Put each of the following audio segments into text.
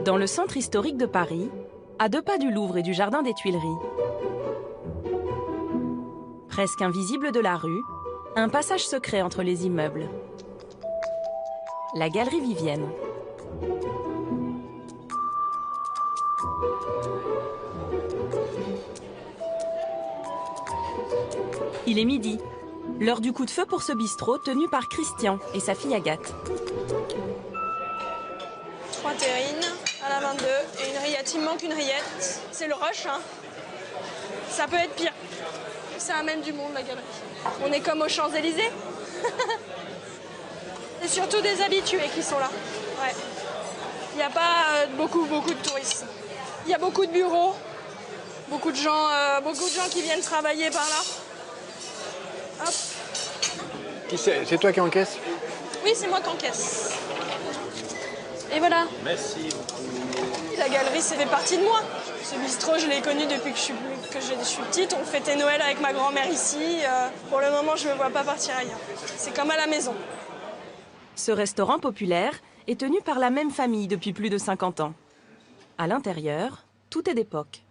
Dans le centre historique de Paris, à 2 pas du Louvre et du Jardin des Tuileries, presque invisible de la rue, un passage secret entre les immeubles. La Galerie Vivienne. Il est midi, l'heure du coup de feu pour ce bistrot tenu par Christian et sa fille Agathe. 3 terrines à la 22 et une rillette. Il me manque une rillette. C'est le rush, hein. Ça peut être pire. Ça amène du monde, la galerie. On est comme aux Champs-Élysées. C'est surtout des habitués qui sont là. Ouais. Il n'y a pas beaucoup de touristes. Il y a beaucoup de bureaux, beaucoup de gens qui viennent travailler par là. Hop. Qui c'est toi qui encaisse? Oui, c'est moi qui encaisse. Et voilà. Merci beaucoup. La galerie, ça fait partie de moi. Ce bistrot, je l'ai connu depuis que je suis petite. On fêtait Noël avec ma grand-mère ici. Pour le moment, je ne me vois pas partir ailleurs. C'est comme à la maison. Ce restaurant populaire est tenu par la même famille depuis plus de 50 ans. À l'intérieur, tout est d'époque.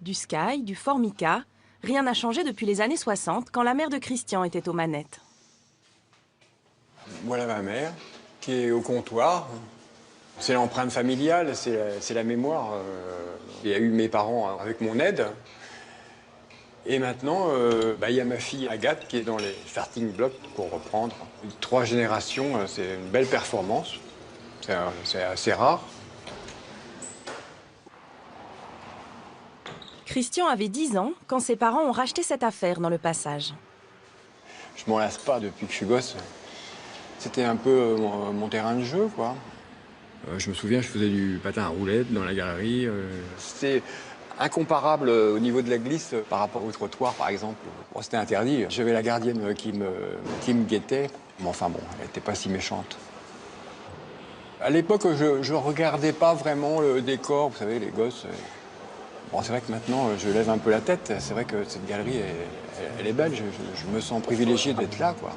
Du Sky, du Formica, rien n'a changé depuis les années 60 quand la mère de Christian était aux manettes. Voilà ma mère qui est au comptoir. C'est l'empreinte familiale, c'est la mémoire. Il y a eu mes parents avec mon aide. Et maintenant, il y a ma fille Agathe qui est dans les starting blocks pour reprendre. 3 générations, c'est une belle performance. C'est assez rare. Christian avait 10 ans quand ses parents ont racheté cette affaire dans le passage. Je m'en lasse pas depuis que je suis gosse. C'était un peu mon terrain de jeu, quoi. Je me souviens, je faisais du patin à roulettes dans la galerie. C'était incomparable au niveau de la glisse par rapport au trottoir, par exemple. Bon, c'était interdit. J'avais la gardienne qui me guettait. Mais enfin bon, elle n'était pas si méchante. À l'époque, je regardais pas vraiment le décor. Vous savez, les gosses. Bon, c'est vrai que maintenant, je lève un peu la tête. C'est vrai que cette galerie, elle est belle. Je me sens privilégié d'être là, quoi.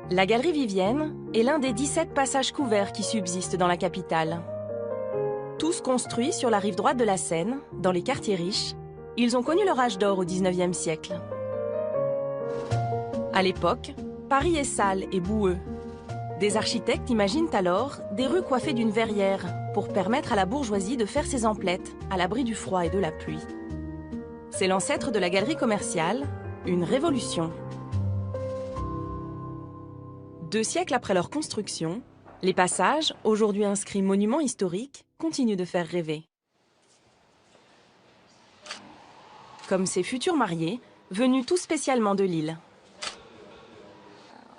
La Galerie Vivienne est l'un des 17 passages couverts qui subsistent dans la capitale. Tous construits sur la rive droite de la Seine, dans les quartiers riches, ils ont connu leur âge d'or au XIXe siècle. À l'époque, Paris est sale et boueux. Des architectes imaginent alors des rues coiffées d'une verrière pour permettre à la bourgeoisie de faire ses emplettes à l'abri du froid et de la pluie. C'est l'ancêtre de la galerie commerciale, une révolution. 2 siècles après leur construction, les passages, aujourd'hui inscrits monuments historiques, continuent de faire rêver. Comme ces futurs mariés, venus tout spécialement de Lille.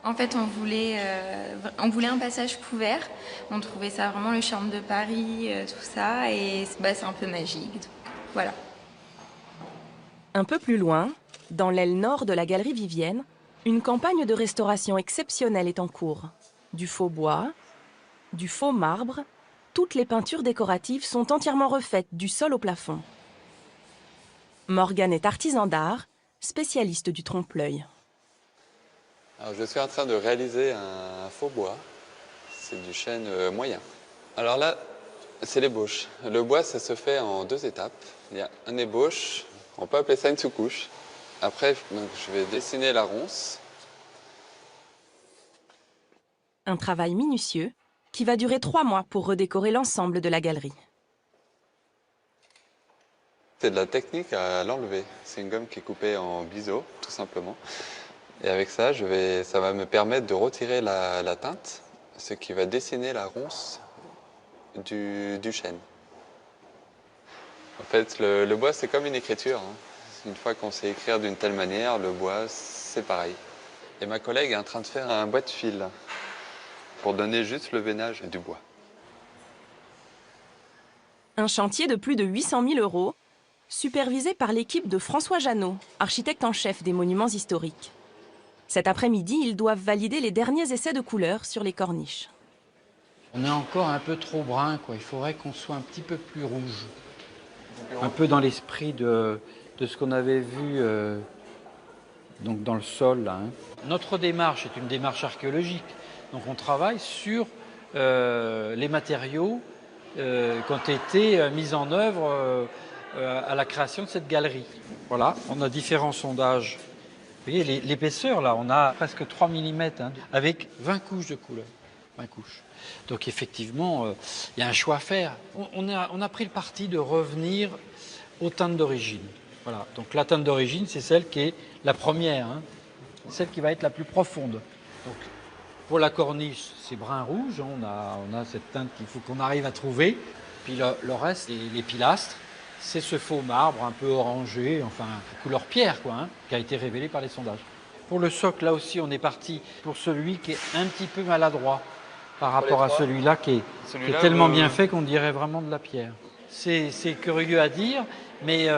En fait, on voulait un passage couvert. On trouvait ça vraiment le charme de Paris, tout ça, et c'est un peu magique. Donc, voilà. Un peu plus loin, dans l'aile nord de la Galerie Vivienne, une campagne de restauration exceptionnelle est en cours. Du faux bois, du faux marbre, toutes les peintures décoratives sont entièrement refaites du sol au plafond. Morgane est artisan d'art, spécialiste du trompe-l'œil. Alors, je suis en train de réaliser un faux bois. C'est du chêne moyen. Alors là, c'est l'ébauche. Le bois, ça se fait en 2 étapes. Il y a un ébauche, on peut appeler ça une sous-couche. Après, je vais dessiner la ronce. Un travail minutieux qui va durer 3 mois pour redécorer l'ensemble de la galerie. C'est de la technique à l'enlever. C'est une gomme qui est coupée en biseau, tout simplement. Et avec ça, ça va me permettre de retirer la teinte, ce qui va dessiner la ronce du chêne. En fait, le bois, c'est comme une écriture, hein. Une fois qu'on sait écrire d'une telle manière, le bois, c'est pareil. Et ma collègue est en train de faire un bois de fil pour donner juste le veinage du bois. Un chantier de plus de 800 000 €, supervisé par l'équipe de François Jeannot, architecte en chef des monuments historiques. Cet après-midi, ils doivent valider les derniers essais de couleurs sur les corniches. On est encore un peu trop brun, quoi. Il faudrait qu'on soit un petit peu plus rouge. Un peu dans l'esprit de ce qu'on avait vu donc dans le sol, là, hein. Notre démarche est une démarche archéologique. Donc on travaille sur les matériaux qui ont été mis en œuvre à la création de cette galerie. Voilà, on a différents sondages. Vous voyez l'épaisseur là, on a presque 3 mm hein, avec 20 couches de couleur. 20 couches. Donc effectivement, il y a un choix à faire. On a pris le parti de revenir aux teintes d'origine. Voilà. Donc la teinte d'origine, c'est celle qui est la première, hein, celle qui va être la plus profonde. Donc, pour la corniche, c'est brun-rouge, on a cette teinte qu'il faut qu'on arrive à trouver. Puis le reste, les pilastres, c'est ce faux marbre un peu orangé, enfin couleur pierre, quoi, hein, qui a été révélé par les sondages. Pour le socle, là aussi, on est parti pour celui qui est un petit peu maladroit par rapport à celui-là qui est tellement bien fait qu'on dirait vraiment de la pierre. C'est curieux à dire, mais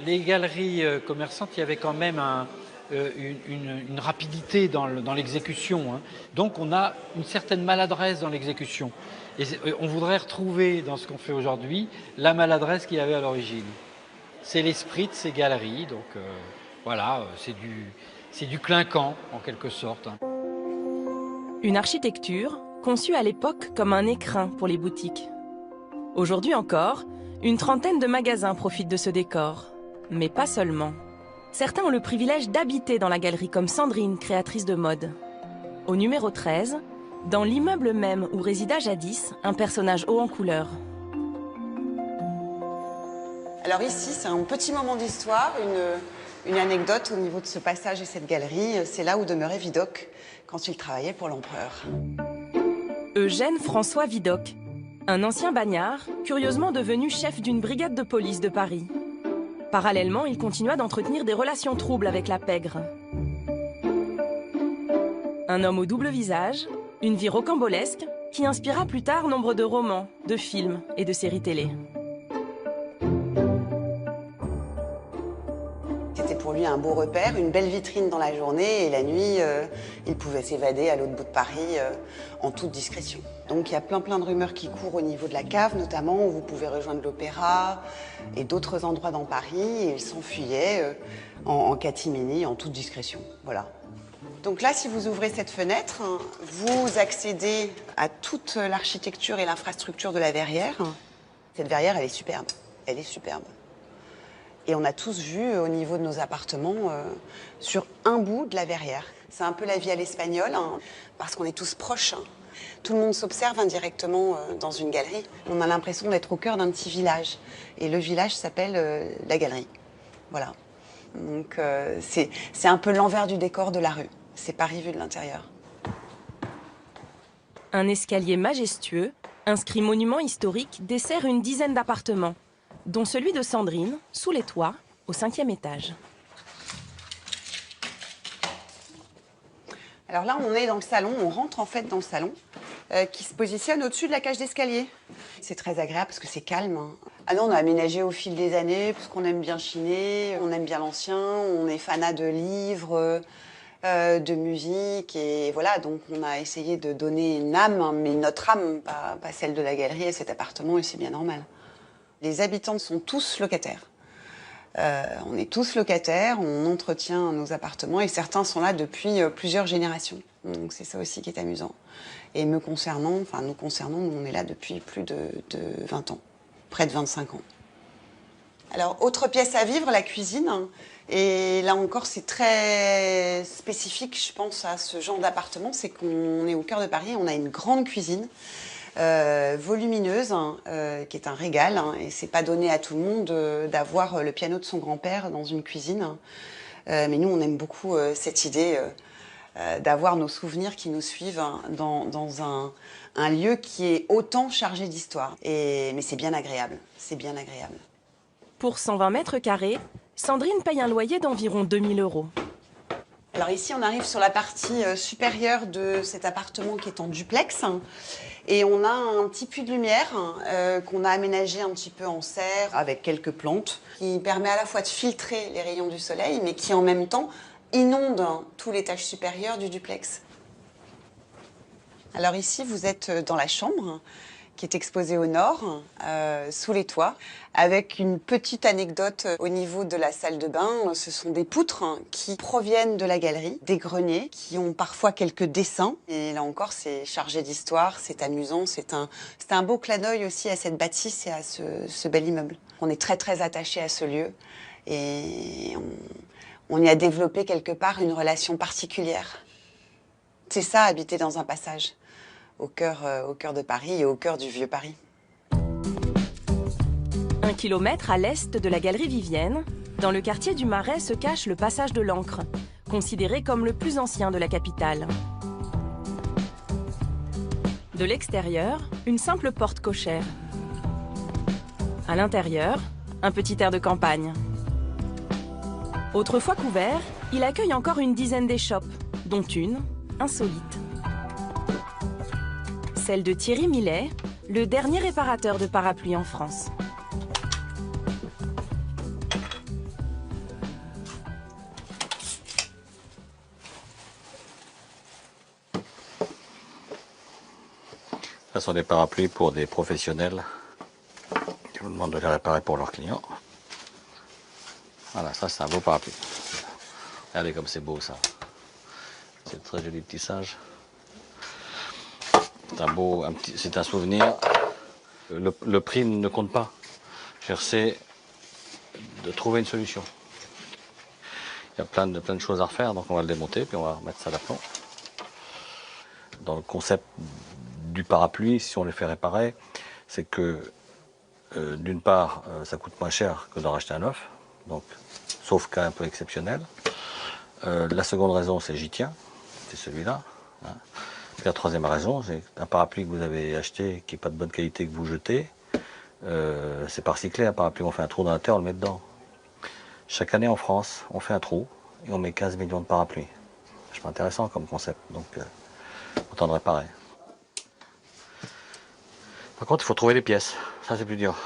les galeries commerçantes, il y avait quand même une rapidité dans l'exécution. Hein. Donc on a une certaine maladresse dans l'exécution. Et on voudrait retrouver dans ce qu'on fait aujourd'hui la maladresse qu'il y avait à l'origine. C'est l'esprit de ces galeries, donc voilà, c'est du clinquant en quelque sorte. Hein. Une architecture conçue à l'époque comme un écrin pour les boutiques. Aujourd'hui encore, une trentaine de magasins profitent de ce décor. Mais pas seulement. Certains ont le privilège d'habiter dans la galerie comme Sandrine, créatrice de mode. Au numéro 13, dans l'immeuble même où résida jadis un personnage haut en couleur. Alors ici, c'est un petit moment d'histoire, une anecdote au niveau de ce passage et cette galerie. C'est là où demeurait Vidocq quand il travaillait pour l'empereur. Eugène François Vidocq, un ancien bagnard, curieusement devenu chef d'une brigade de police de Paris. Parallèlement, il continua d'entretenir des relations troubles avec la pègre. Un homme au double visage, une vie rocambolesque, qui inspira plus tard nombre de romans, de films et de séries télé. C'était pour lui un beau repère, une belle vitrine dans la journée, et la nuit, il pouvait s'évader à l'autre bout de Paris en toute discrétion. Donc il y a plein de rumeurs qui courent au niveau de la cave, notamment, où vous pouvez rejoindre l'Opéra et d'autres endroits dans Paris, et il s'enfuyait en catimini, en toute discrétion. Voilà. Donc là, si vous ouvrez cette fenêtre, vous accédez à toute l'architecture et l'infrastructure de la verrière. Cette verrière, elle est superbe. Elle est superbe. Et on a tous vu au niveau de nos appartements sur un bout de la verrière. C'est un peu la vie à l'espagnol, hein, parce qu'on est tous proches. Hein. Tout le monde s'observe indirectement dans une galerie. On a l'impression d'être au cœur d'un petit village. Et le village s'appelle la galerie. Voilà. Donc c'est un peu l'envers du décor de la rue. C'est Paris vu de l'intérieur. Un escalier majestueux, inscrit monument historique, dessert une dizaine d'appartements, dont celui de Sandrine, sous les toits, au 5e étage. Alors là, on est dans le salon, on rentre en fait dans le salon, qui se positionne au-dessus de la cage d'escalier. C'est très agréable parce que c'est calme. Hein. Ah non, on a aménagé au fil des années, parce qu'on aime bien chiner, on aime bien l'ancien, on est fanat de livres, de musique, et voilà, donc on a essayé de donner une âme, hein, mais notre âme, pas celle de la galerie à cet appartement, et c'est bien normal. Les habitants sont tous locataires. On est tous locataires, on entretient nos appartements et certains sont là depuis plusieurs générations. Donc c'est ça aussi qui est amusant. Et nous concernant, on est là depuis plus de 20 ans, près de 25 ans. Alors, autre pièce à vivre, la cuisine. Et là encore, c'est très spécifique, je pense, à ce genre d'appartement. C'est qu'on est au cœur de Paris, on a une grande cuisine. Volumineuse, qui est un régal, hein, et c'est pas donné à tout le monde d'avoir le piano de son grand-père dans une cuisine. Mais nous, on aime beaucoup cette idée d'avoir nos souvenirs qui nous suivent dans un lieu qui est autant chargé d'histoire. Mais c'est bien agréable, c'est bien agréable. Pour 120 mètres carrés, Sandrine paye un loyer d'environ 2 000 €. Alors ici, on arrive sur la partie supérieure de cet appartement qui est en duplex. Et on a un petit puits de lumière qu'on a aménagé un petit peu en serre avec quelques plantes qui permet à la fois de filtrer les rayons du soleil, mais qui en même temps inonde tout l'étage supérieur du duplex. Alors ici, vous êtes dans la chambre qui est exposé au nord, sous les toits, avec une petite anecdote au niveau de la salle de bain. Ce sont des poutres qui proviennent de la galerie, des greniers, qui ont parfois quelques dessins. Et là encore, c'est chargé d'histoire, c'est amusant, c'est un beau clin d'œil aussi à cette bâtisse et à ce bel immeuble. On est très très attaché à ce lieu et on y a développé quelque part une relation particulière. C'est ça, habiter dans un passage, au cœur de Paris et au cœur du vieux Paris. 1 kilomètre à l'est de la galerie Vivienne, dans le quartier du Marais se cache le passage de l'Ancre, considéré comme le plus ancien de la capitale. De l'extérieur, une simple porte cochère. À l'intérieur, un petit air de campagne. Autrefois couvert, il accueille encore une dizaine d'échoppes, dont une insolite. Celle de Thierry Millet, le dernier réparateur de parapluies en France. Ce sont des parapluies pour des professionnels qui vous demandent de les réparer pour leurs clients. Voilà, ça c'est un beau parapluie. Regardez comme c'est beau ça. C'est très joli petit singe. C'est un souvenir. Le prix ne compte pas. C'est de trouver une solution. Il y a plein de choses à refaire, donc on va le démonter puis on va remettre ça d'aplomb. Dans le concept du parapluie, si on les fait réparer, c'est que d'une part, ça coûte moins cher que d'en racheter un neuf, donc sauf cas un peu exceptionnel. La seconde raison, c'est j'y tiens, c'est celui-là. Hein. Puis la troisième raison, c'est un parapluie que vous avez acheté qui n'est pas de bonne qualité que vous jetez, c'est pas recyclé un parapluie, on fait un trou dans la terre, on le met dedans. Chaque année en France, on fait un trou et on met 15 millions de parapluies. C'est pas intéressant comme concept, donc autant de réparer. Par contre, il faut trouver les pièces, ça c'est plus dur.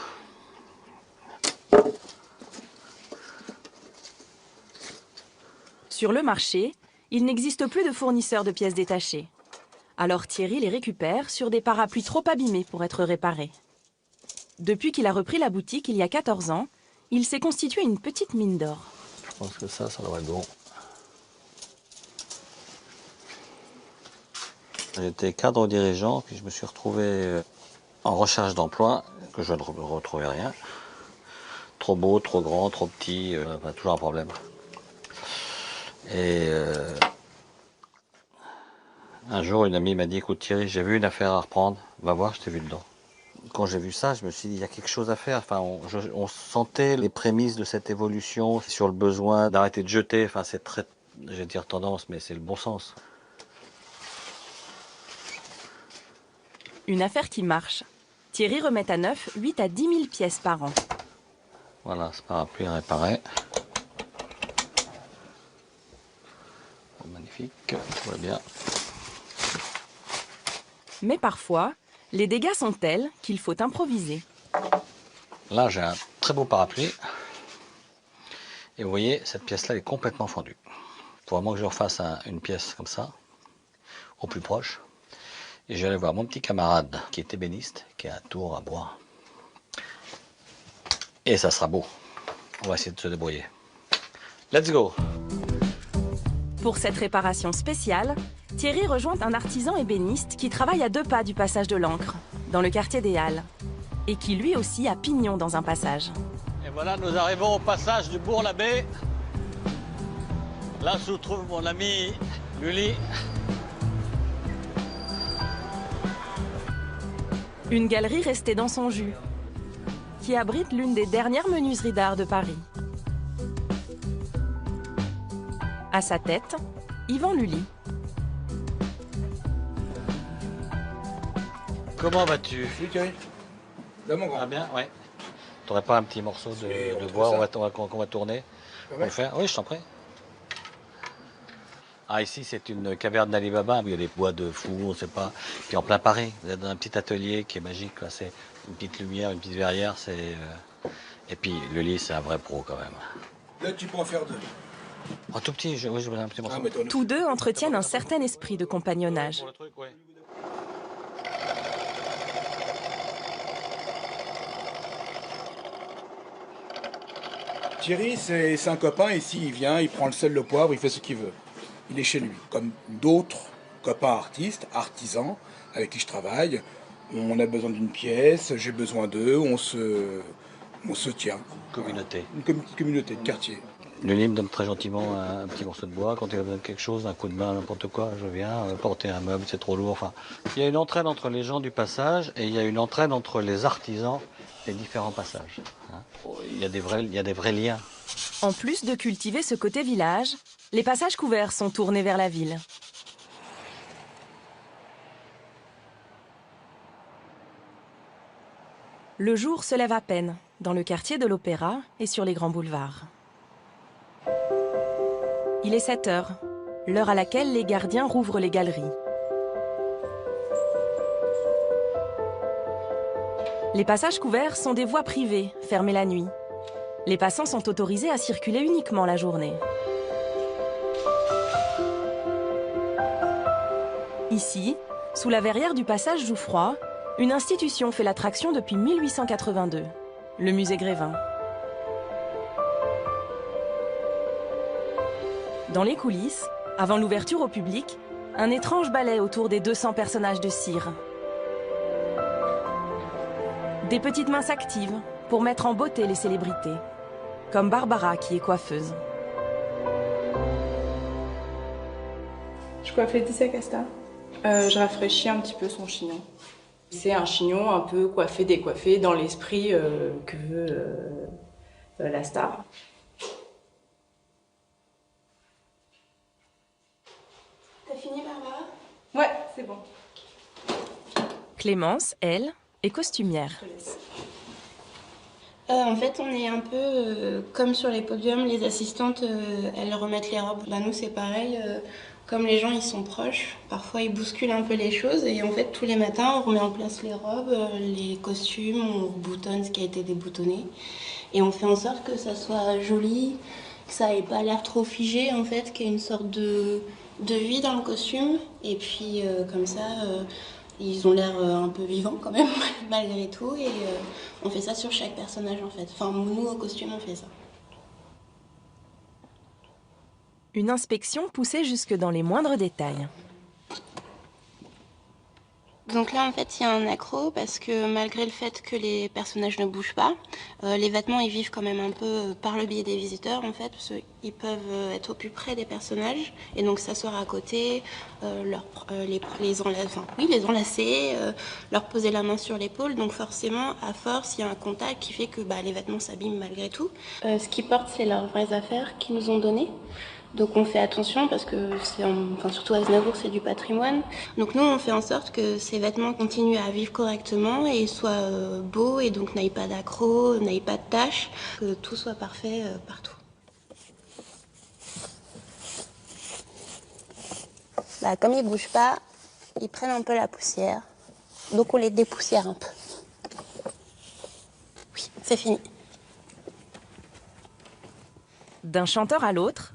Sur le marché, il n'existe plus de fournisseurs de pièces détachées. Alors Thierry les récupère sur des parapluies trop abîmés pour être réparés. Depuis qu'il a repris la boutique il y a 14 ans, il s'est constitué une petite mine d'or. Je pense que ça devrait être bon. J'étais cadre dirigeant, puis je me suis retrouvé en recherche d'emploi, que je ne retrouvais rien. Trop beau, trop grand, trop petit, toujours un problème. Et un jour, une amie m'a dit, écoute Thierry, j'ai vu une affaire à reprendre, va voir, je t'ai vu dedans. Quand j'ai vu ça, je me suis dit, il y a quelque chose à faire. Enfin, on sentait les prémices de cette évolution sur le besoin d'arrêter de jeter. Enfin, c'est très, je vais dire tendance, mais c'est le bon sens. Une affaire qui marche. Thierry remet à neuf 8 à 10 000 pièces par an. Voilà, ce parapluie est réparé. Magnifique, tout va bien. Mais parfois, les dégâts sont tels qu'il faut improviser. Là, j'ai un très beau parapluie. Et vous voyez, cette pièce-là est complètement fendue. Il faut vraiment que je refasse une pièce comme ça, au plus proche. Et je vais aller voir mon petit camarade qui est ébéniste, qui a un tour à bois. Et ça sera beau. On va essayer de se débrouiller. Let's go! Pour cette réparation spéciale, Thierry rejoint un artisan ébéniste qui travaille à 2 pas du passage de l'Ancre, dans le quartier des Halles, et qui lui aussi a pignon dans un passage. Et voilà, nous arrivons au passage du Bourg-l'Abbé. Là se trouve mon ami Lully. Une galerie restée dans son jus, qui abrite l'une des dernières menuiseries d'art de Paris. À sa tête, Yvan Lully. Comment vas-tu? Oui, Thierry. Là, mon grand. Ah bien, ouais. T'aurais pas un petit morceau de bois qu'on va tourner? On va le faire? Oui, je t'en prie. Ah, ici, c'est une caverne d'Ali Baba. Il y a des bois de fou, on ne sait pas. Puis en plein Paris, vous êtes dans un petit atelier qui est magique. C'est une petite lumière, une petite verrière. Et puis, le lit, c'est un vrai pro quand même. Là, tu peux en faire 2. Un tout petit, oui, je voudrais un petit morceau. Tous deux entretiennent un certain esprit de compagnonnage. Thierry, c'est un copain, ici, il vient, il prend le sel, le poivre, il fait ce qu'il veut. Il est chez lui. Comme d'autres copains artistes, artisans, avec qui je travaille, on a besoin d'une pièce, j'ai besoin d'eux, on se tient. Communauté. Une petite communauté de quartier. L'UNIM donne très gentiment un petit morceau de bois. Quand il a besoin de quelque chose, un coup de main, n'importe quoi, je viens porter un meuble, c'est trop lourd. Enfin, il y a une entraide entre les gens du passage et il y a une entraide entre les artisans des différents passages. Il y a des vrais liens. En plus de cultiver ce côté village, les passages couverts sont tournés vers la ville. Le jour se lève à peine dans le quartier de l'Opéra et sur les grands boulevards. Il est 7 heures, l'heure à laquelle les gardiens rouvrent les galeries. Les passages couverts sont des voies privées, fermées la nuit. Les passants sont autorisés à circuler uniquement la journée. Ici, sous la verrière du passage Jouffroy, une institution fait l'attraction depuis 1882, le musée Grévin. Dans les coulisses, avant l'ouverture au public, un étrange ballet autour des 200 personnages de cire. Des petites mains s'activent pour mettre en beauté les célébrités, comme Barbara qui est coiffeuse. Je coiffe Laetitia Casta. Je rafraîchis un petit peu son chignon. C'est un chignon un peu coiffé, décoiffé, dans l'esprit que veut la star. T'as fini, Barbara? Ouais, c'est bon. Clémence, elle, est costumière. En fait, on est un peu comme sur les podiums, les assistantes, elles remettent les robes. Bah, nous, c'est pareil, comme les gens, ils sont proches, parfois ils bousculent un peu les choses. Et en fait, tous les matins, on remet en place les robes, les costumes, on boutonne ce qui a été déboutonné. Et on fait en sorte que ça soit joli, que ça ait pas l'air trop figé, en fait, qu'il y ait une sorte de vie dans le costume. Et puis, comme ça... ils ont l'air un peu vivants quand même, malgré tout, et on fait ça sur chaque personnage en fait. Enfin, nous, au costume, on fait ça. Une inspection poussée jusque dans les moindres détails. Donc là, en fait, il y a un accro parce que malgré le fait que les personnages ne bougent pas, les vêtements, ils vivent quand même un peu par le biais des visiteurs, en fait, parce qu'ils peuvent être au plus près des personnages et donc s'asseoir à côté, les enlacer, leur poser la main sur l'épaule. Donc forcément, à force, il y a un contact qui fait que les vêtements s'abîment malgré tout. Ce qu'ils portent, c'est leurs vraies affaires qu'ils nous ont données. Donc on fait attention parce que surtout à Aznavour, c'est du patrimoine. Donc nous, on fait en sorte que ces vêtements continuent à vivre correctement et soient beaux et donc n'aillent pas d'accros, n'aillent pas de taches, que tout soit parfait partout. Comme ils ne bougent pas, ils prennent un peu la poussière. Donc on les dépoussière un peu. Oui, c'est fini. D'un chanteur à l'autre,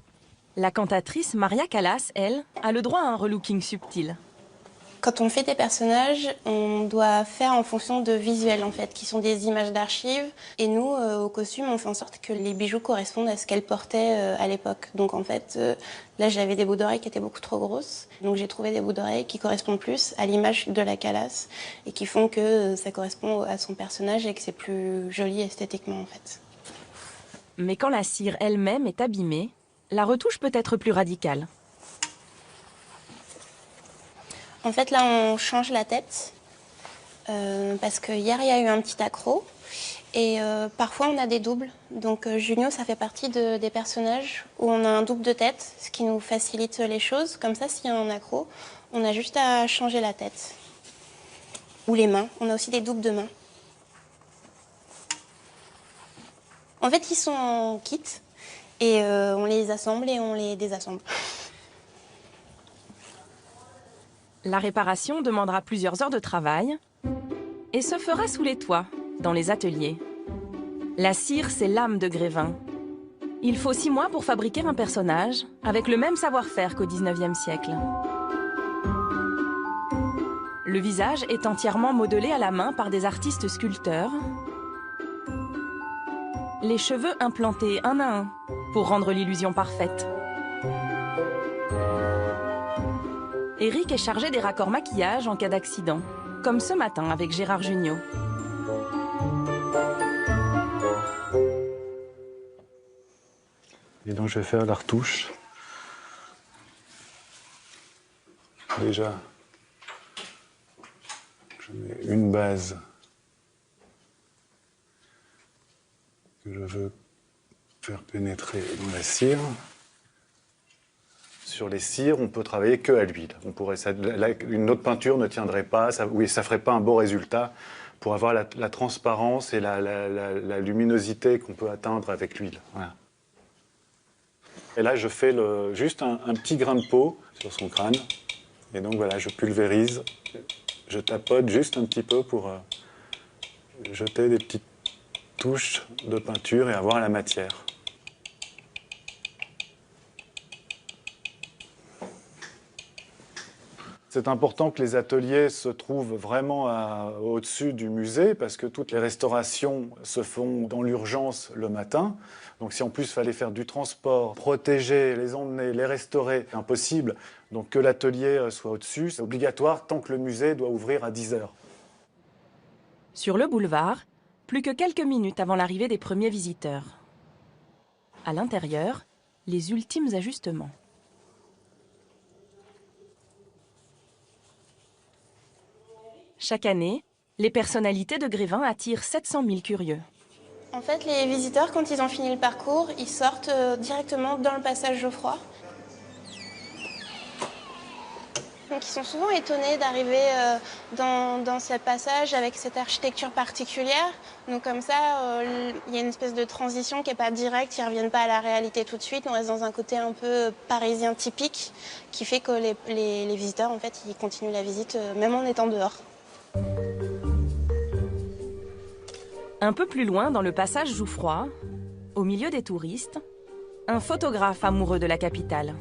la cantatrice Maria Callas, elle, a le droit à un relooking subtil. Quand on fait des personnages, on doit faire en fonction de visuels, en fait, qui sont des images d'archives. Et nous, au costume, on fait en sorte que les bijoux correspondent à ce qu'elle portait à l'époque. Donc en fait, là, j'avais des boucles d'oreilles qui étaient beaucoup trop grosses. Donc j'ai trouvé des boucles d'oreilles qui correspondent plus à l'image de la Callas et qui font que ça correspond à son personnage et que c'est plus joli esthétiquement, en fait. Mais quand la cire elle-même est abîmée, la retouche peut être plus radicale. En fait, là, on change la tête parce que hier, il y a eu un petit accro et parfois, on a des doubles. Donc, Junio, ça fait partie des personnages où on a un double de tête, ce qui nous facilite les choses. Comme ça, s'il y a un accro, on a juste à changer la tête. Ou les mains. On a aussi des doubles de mains. En fait, ils sont en kit. Et on les assemble et on les désassemble. La réparation demandera plusieurs heures de travail et se fera sous les toits, dans les ateliers. La cire, c'est l'âme de Grévin. Il faut 6 mois pour fabriquer un personnage avec le même savoir-faire qu'au XIXe siècle. Le visage est entièrement modelé à la main par des artistes sculpteurs. les cheveux implantés un à un pour rendre l'illusion parfaite. Eric est chargé des raccords maquillage en cas d'accident, comme ce matin avec Gérard Jugnot. Et donc je vais faire la retouche. Déjà, je mets une base que je veux faire pénétrer dans la cire. Sur les cires, on peut travailler que à l'huile. Une autre peinture ne tiendrait pas, ça ferait pas un beau résultat pour avoir la transparence et la luminosité qu'on peut atteindre avec l'huile. Voilà. Et là, je fais juste un petit grain de peau sur son crâne. Et donc voilà, je pulvérise, je tapote juste un petit peu pour jeter des petites touches de peinture et avoir la matière. C'est important que les ateliers se trouvent vraiment au-dessus du musée parce que toutes les restaurations se font dans l'urgence le matin. Donc si en plus il fallait faire du transport, protéger, les emmener, les restaurer, c'est impossible. Donc que l'atelier soit au-dessus, c'est obligatoire tant que le musée doit ouvrir à 10 h. Sur le boulevard, plus que quelques minutes avant l'arrivée des premiers visiteurs. À l'intérieur, les ultimes ajustements. Chaque année, les personnalités de Grévin attirent 700 000 curieux. En fait, les visiteurs, quand ils ont fini le parcours, ils sortent directement dans le passage Geoffroy. Donc ils sont souvent étonnés d'arriver dans ce passage avec cette architecture particulière. Donc comme ça, il y a une espèce de transition qui n'est pas directe, ils ne reviennent pas à la réalité tout de suite. On reste dans un côté un peu parisien typique qui fait que les visiteurs, en fait, ils continuent la visite même en étant dehors. Un peu plus loin, dans le passage Jouffroy, au milieu des touristes, un photographe amoureux de la capitale.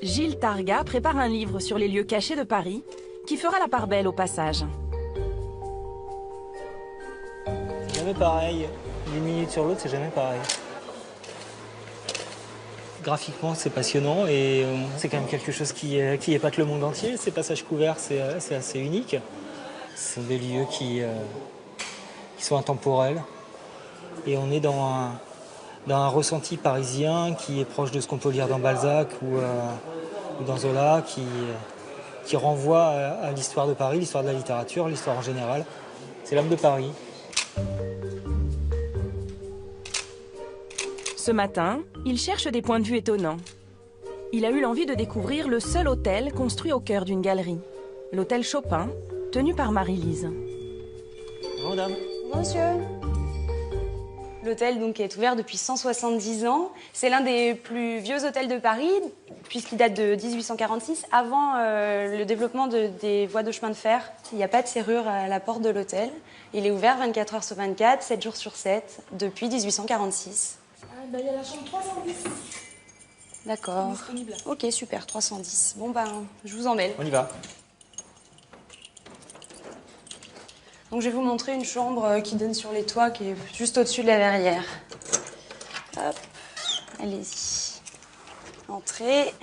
Gilles Targa prépare un livre sur les lieux cachés de Paris qui fera la part belle au passage. C'est jamais pareil. D'une minute sur l'autre, c'est jamais pareil. Graphiquement, c'est passionnant et c'est quand même quelque chose qui épate le monde entier. Ces passages couverts, c'est assez unique. Ce sont des lieux qui sont intemporels. Et on est dans un ressenti parisien qui est proche de ce qu'on peut lire dans Balzac ou dans Zola, qui renvoie à l'histoire de Paris, l'histoire de la littérature, l'histoire en général. C'est l'âme de Paris. Ce matin, il cherche des points de vue étonnants. Il a eu l'envie de découvrir le seul hôtel construit au cœur d'une galerie. L'hôtel Chopin, tenu par Marie-Lise. Bonjour, madame. Monsieur. L'hôtel donc est ouvert depuis 170 ans. C'est l'un des plus vieux hôtels de Paris, puisqu'il date de 1846, avant le développement des voies de chemin de fer. Il n'y a pas de serrure à la porte de l'hôtel. Il est ouvert 24 heures sur 24, 7 jours sur 7, depuis 1846. Il y a la chambre 310. D'accord. Ok, super, 310. Bon, je vous emmène. On y va. Donc, je vais vous montrer une chambre qui donne sur les toits, qui est juste au-dessus de la verrière. Hop, allez-y. Entrée.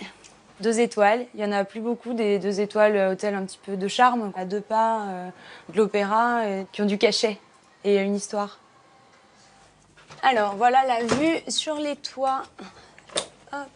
2 étoiles. Il n'y en a plus beaucoup des 2 étoiles hôtel un petit peu de charme, à 2 pas de l'opéra, qui ont du cachet et une histoire. Alors, voilà la vue sur les toits. Hop.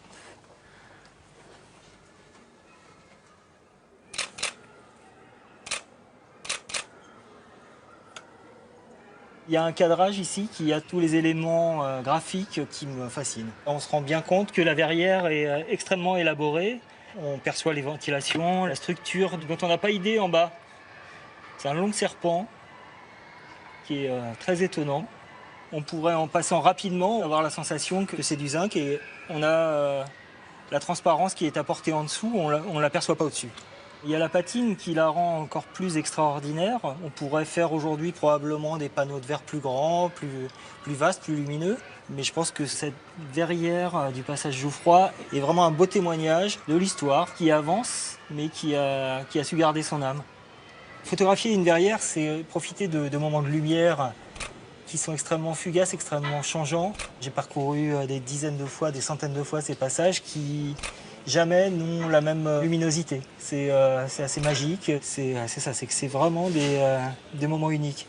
Il y a un cadrage ici qui a tous les éléments graphiques qui me fascinent. On se rend bien compte que la verrière est extrêmement élaborée. On perçoit les ventilations, la structure dont on n'a pas idée en bas. C'est un long serpent qui est très étonnant. On pourrait, en passant rapidement, avoir la sensation que c'est du zinc et on a la transparence qui est apportée en dessous, on ne l'aperçoit pas au-dessus. Il y a la patine qui la rend encore plus extraordinaire. On pourrait faire aujourd'hui probablement des panneaux de verre plus grands, plus vastes, plus lumineux. Mais je pense que cette verrière du passage Jouffroy est vraiment un beau témoignage de l'histoire qui avance, mais qui a su garder son âme. Photographier une verrière, c'est profiter de moments de lumière qui sont extrêmement fugaces, extrêmement changeants. J'ai parcouru des dizaines de fois, des centaines de fois ces passages qui jamais n'ont la même luminosité. C'est assez magique, c'est ça, c'est que c'est vraiment des moments uniques.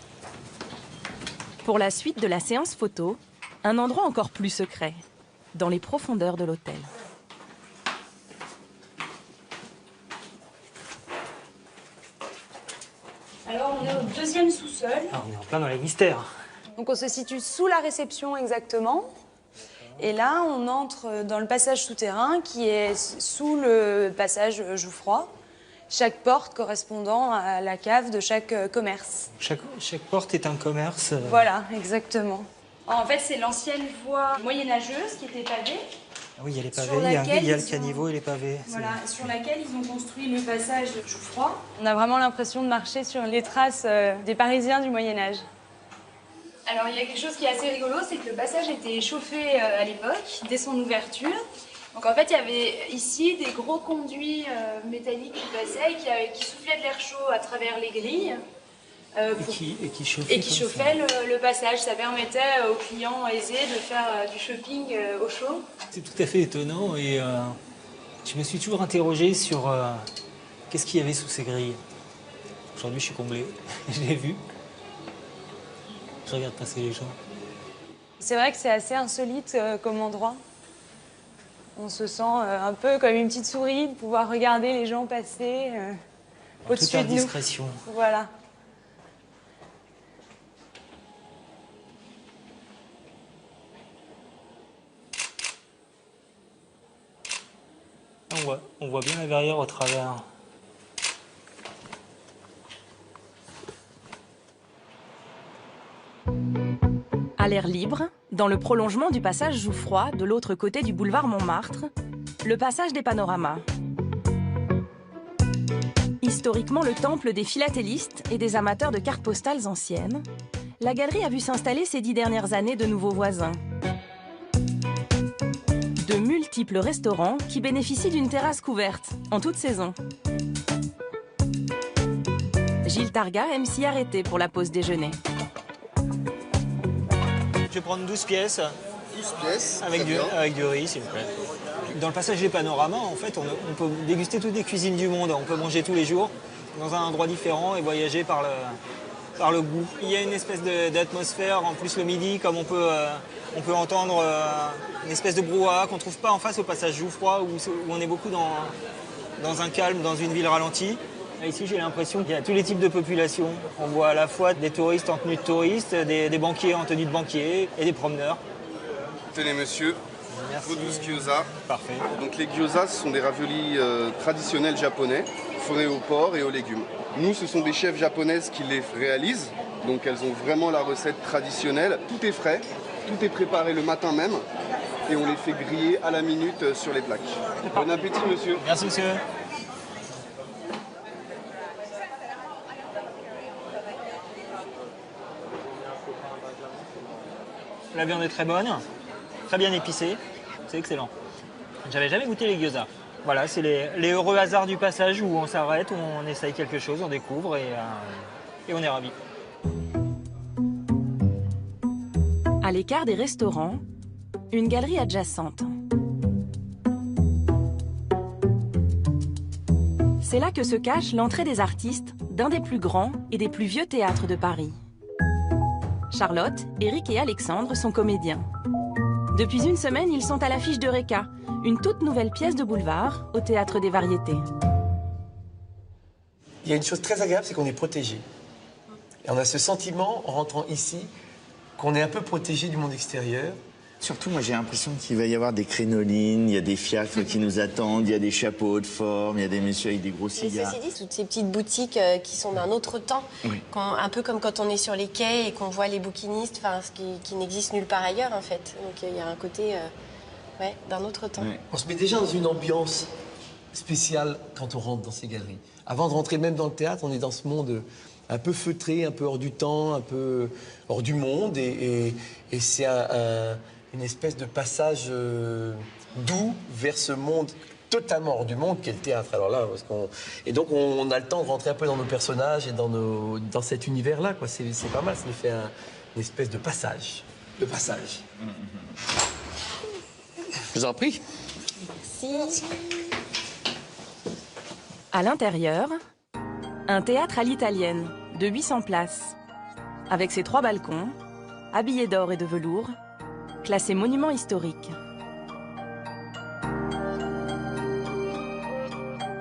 Pour la suite de la séance photo, un endroit encore plus secret, dans les profondeurs de l'hôtel. Alors, on est au deuxième sous-sol. Ah, on est en plein dans les mystères. Donc, on se situe sous la réception exactement. Et là, on entre dans le passage souterrain qui est sous le passage Jouffroy. Chaque porte correspondant à la cave de chaque commerce. Chaque porte est un commerce. Voilà, exactement. En fait, c'est l'ancienne voie moyenâgeuse qui était pavée. Ah oui, il y a les pavés, il y a le caniveau et les pavés. Voilà, sur laquelle ils ont construit le passage Jouffroy. On a vraiment l'impression de marcher sur les traces des Parisiens du Moyen-Âge. Alors, il y a quelque chose qui est assez rigolo, c'est que le passage était chauffé à l'époque, dès son ouverture. Donc en fait, il y avait ici des gros conduits métalliques qui passaient et qui soufflaient de l'air chaud à travers les grilles. Et qui chauffaient le passage. Ça permettait aux clients aisés de faire du shopping au chaud. C'est tout à fait étonnant et je me suis toujours interrogé sur qu'est-ce qu'il y avait sous ces grilles. Aujourd'hui, je suis comblé, je l'ai vu. Je regarde passer les gens. C'est vrai que c'est assez insolite comme endroit. On se sent un peu comme une petite souris de pouvoir regarder les gens passer au-dessus de nous. Toute indiscrétion. Voilà. On voit bien la verrière au travers. À l'air libre, dans le prolongement du passage Jouffroy, de l'autre côté du boulevard Montmartre, le passage des Panoramas. Historiquement le temple des philatélistes et des amateurs de cartes postales anciennes, la galerie a vu s'installer ces 10 dernières années de nouveaux voisins. De multiples restaurants qui bénéficient d'une terrasse couverte en toute saison. Gilles Targa aime s'y arrêter pour la pause déjeuner. Je vais prendre 12 pièces. 12 pièces, avec du riz, s'il vous plaît. Dans le passage des Panoramas, en fait, on peut déguster toutes les cuisines du monde. On peut manger tous les jours dans un endroit différent et voyager par le goût. Il y a une espèce d'atmosphère, en plus le midi, comme on peut entendre une espèce de brouhaha qu'on ne trouve pas en face au passage Jouffroy, où on est beaucoup dans un calme, dans une ville ralentie. Et ici, j'ai l'impression qu'il y a tous les types de populations. On voit à la fois des touristes en tenue de touristes, des banquiers en tenue de banquiers et des promeneurs. Tenez, monsieur. Merci. Vos 12 gyoza. Parfait. Donc les gyoza, ce sont des raviolis traditionnels japonais, fourrés au porc et aux légumes. Nous, ce sont des chefs japonaises qui les réalisent. Donc elles ont vraiment la recette traditionnelle. Tout est frais, tout est préparé le matin même. Et on les fait griller à la minute sur les plaques. Bon appétit, monsieur. Merci, monsieur. La viande est très bonne, très bien épicée, c'est excellent. J'avais jamais goûté les gyoza. Voilà, c'est les heureux hasards du passage où on s'arrête, où on essaye quelque chose, on découvre et on est ravis. À l'écart des restaurants, une galerie adjacente. C'est là que se cache l'entrée des artistes d'un des plus grands et des plus vieux théâtres de Paris. Charlotte, Éric et Alexandre sont comédiens. Depuis une semaine, ils sont à l'affiche d'Eureka, une toute nouvelle pièce de boulevard au Théâtre des Variétés. Il y a une chose très agréable, c'est qu'on est protégé. Et on a ce sentiment, en rentrant ici, qu'on est un peu protégé du monde extérieur. Surtout, moi, j'ai l'impression qu'il va y avoir des crénolines, il y a des fiacres qui nous attendent, il y a des chapeaux de forme, il y a des messieurs avec des gros cigares. Mais ceci dit, toutes ces petites boutiques qui sont d'un autre temps, un peu comme quand on est sur les quais et qu'on voit les bouquinistes, ce qui n'existe nulle part ailleurs, en fait. Donc, il y a un côté d'un autre temps. On se met déjà dans une ambiance spéciale quand on rentre dans ces galeries. Avant de rentrer même dans le théâtre, on est dans ce monde un peu feutré, un peu hors du temps, un peu hors du monde. Et c'est une espèce de passage doux vers ce monde totalement hors du monde qu'est le théâtre. Alors là, et donc on a le temps de rentrer un peu dans nos personnages et dans cet univers-là. C'est pas mal, ça nous fait une espèce de passage. Le passage. Je vous en prie. Merci. À l'intérieur, un théâtre à l'italienne de 800 places, avec ses 3 balcons, habillés d'or et de velours, classé monument historique.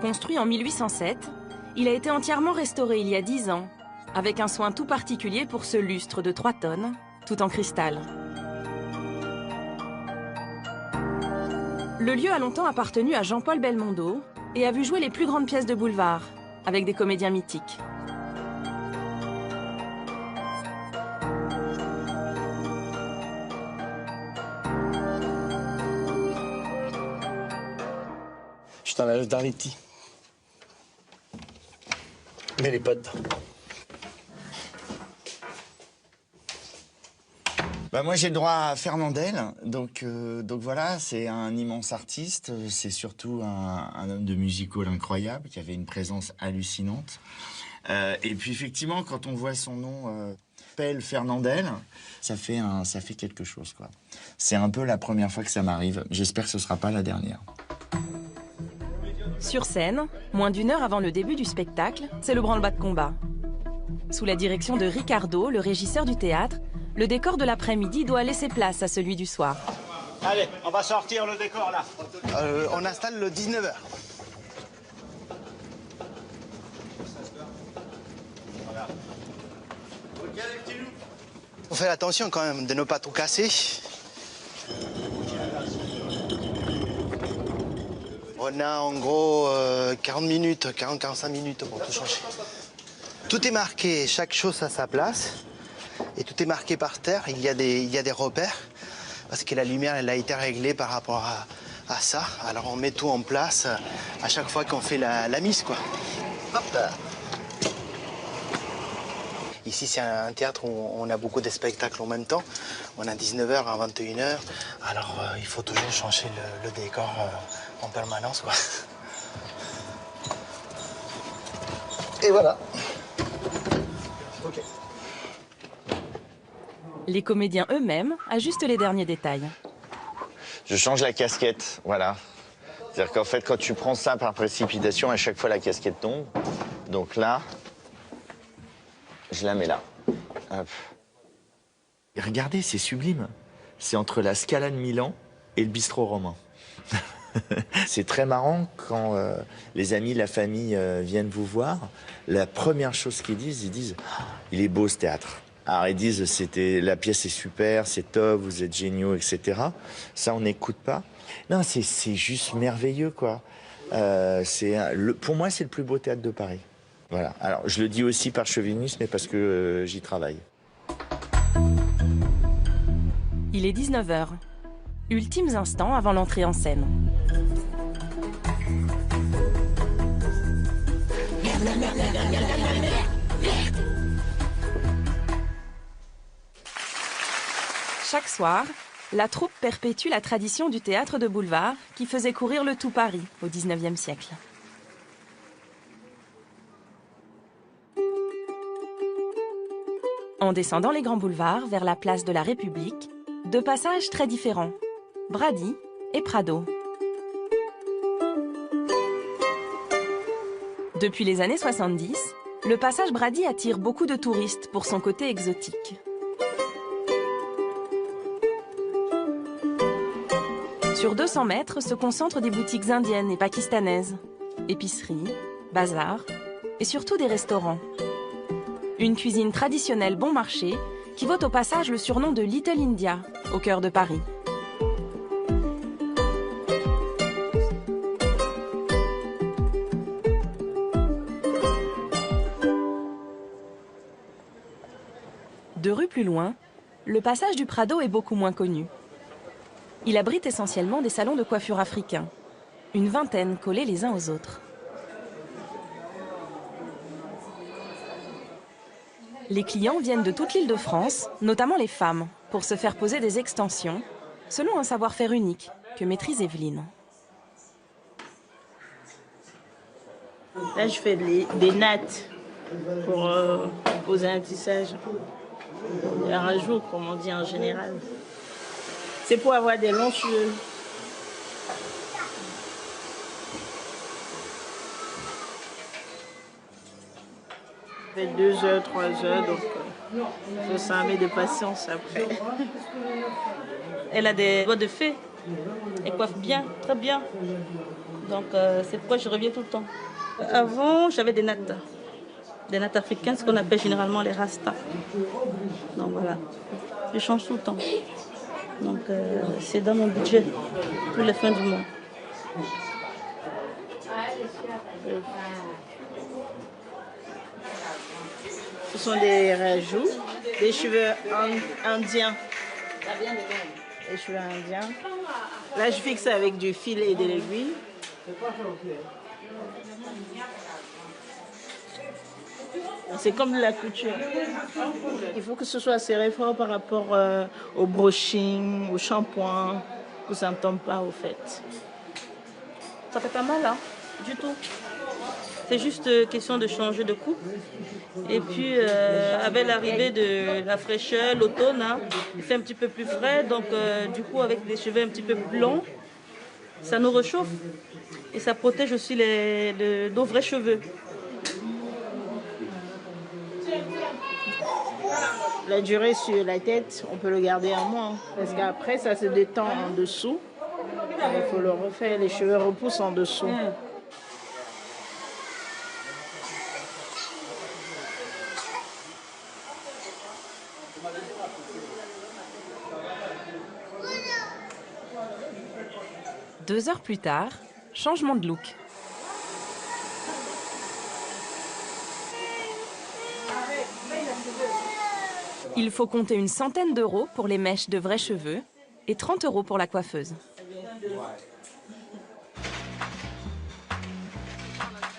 Construit en 1807, il a été entièrement restauré il y a 10 ans, avec un soin tout particulier pour ce lustre de 3 tonnes, tout en cristal. Le lieu a longtemps appartenu à Jean-Paul Belmondo et a vu jouer les plus grandes pièces de boulevard, avec des comédiens mythiques. Je t'en laisse dans les petits. Mets les pas dedans. Bah moi j'ai le droit à Fernandel, donc voilà, c'est un immense artiste, c'est surtout un homme de music hall incroyable, qui avait une présence hallucinante. Et puis effectivement, quand on voit son nom, Pell Fernandel, ça fait quelque chose, quoi. C'est un peu la première fois que ça m'arrive, j'espère que ce sera pas la dernière. Sur scène, moins d'1 heure avant le début du spectacle, c'est le branle-bas de combat. Sous la direction de Ricardo, le régisseur du théâtre, le décor de l'après-midi doit laisser place à celui du soir. Allez, on va sortir le décor là. On installe le 19h. On fait attention quand même de ne pas tout casser. On a en gros 40-45 minutes pour tout changer. Tout est marqué, chaque chose à sa place. Et tout est marqué par terre, il y a des repères. Parce que la lumière, elle a été réglée par rapport à ça. Alors on met tout en place à chaque fois qu'on fait la mise, quoi. Hop là. Ici, c'est un théâtre où on a beaucoup de spectacles en même temps. On a 19h à 21h. Alors il faut toujours changer le décor en permanence, quoi. Et voilà. Ok. Les comédiens eux-mêmes ajustent les derniers détails. Je change la casquette, voilà. C'est-à-dire qu'en fait, quand tu prends ça par précipitation, à chaque fois la casquette tombe. Donc là, je la mets là. Hop. Et regardez, c'est sublime. C'est entre la Scala de Milan et le bistrot romain. C'est très marrant quand les amis, la famille viennent vous voir. La première chose qu'ils disent, ils disent « Il est beau ce théâtre ». Alors ils disent « La pièce est super, c'est top, vous êtes géniaux, etc. » Ça, on n'écoute pas. Non, c'est juste merveilleux, quoi. Pour moi, c'est le plus beau théâtre de Paris. Voilà. Alors, je le dis aussi par chauvinisme, mais parce que j'y travaille. Il est 19h. Ultimes instants avant l'entrée en scène. Chaque soir, la troupe perpétue la tradition du théâtre de boulevard qui faisait courir le tout Paris au XIXe siècle. En descendant les grands boulevards vers la place de la République, 2 passages très différents, Brady et Prado. Depuis les années 70, le passage Brady attire beaucoup de touristes pour son côté exotique. Sur 200 mètres se concentrent des boutiques indiennes et pakistanaises, épiceries, bazars et surtout des restaurants. Une cuisine traditionnelle bon marché qui vaut au passage le surnom de Little India, au cœur de Paris. Deux rues plus loin, le passage du Prado est beaucoup moins connu. Il abrite essentiellement des salons de coiffure africains, une vingtaine collés les uns aux autres. Les clients viennent de toute l'Île-de-France, notamment les femmes, pour se faire poser des extensions, selon un savoir-faire unique que maîtrise Evelyne. Là, je fais des nattes pour poser un tissage. Un rajout, comme on dit en général. C'est pour avoir des longs cheveux. Ça fait 2 heures, 3 heures, donc il faut s'armer de patience après. Elle a des doigts de fée. Elle coiffe bien, très bien. Donc c'est pourquoi je reviens tout le temps. Avant, j'avais des nattes. Des nattes africaines, ce qu'on appelle généralement les rastas. Donc voilà, je change tout le temps. Donc c'est dans mon budget, tous les fins du mois. Ce sont des rajouts, des cheveux indiens. Les cheveux indiens. Là, je fixe avec du fil et de l'aiguille. C'est comme de la couture. Il faut que ce soit assez fort par rapport au brushing, au shampoing, que ça ne tombe pas au fait. Ça fait pas mal, hein, du tout. C'est juste question de changer de coupe. Et puis, avec l'arrivée de la fraîcheur, l'automne, hein, il fait un petit peu plus frais. Donc, du coup, avec des cheveux un petit peu plus longs, ça nous réchauffe. Et ça protège aussi nos vrais cheveux. La durée sur la tête, on peut le garder un mois. Parce qu'après, ça se détend en dessous. Il faut le refaire. Les cheveux repoussent en dessous. Deux heures plus tard, changement de look. Il faut compter une centaine d'euros pour les mèches de vrais cheveux et 30 euros pour la coiffeuse.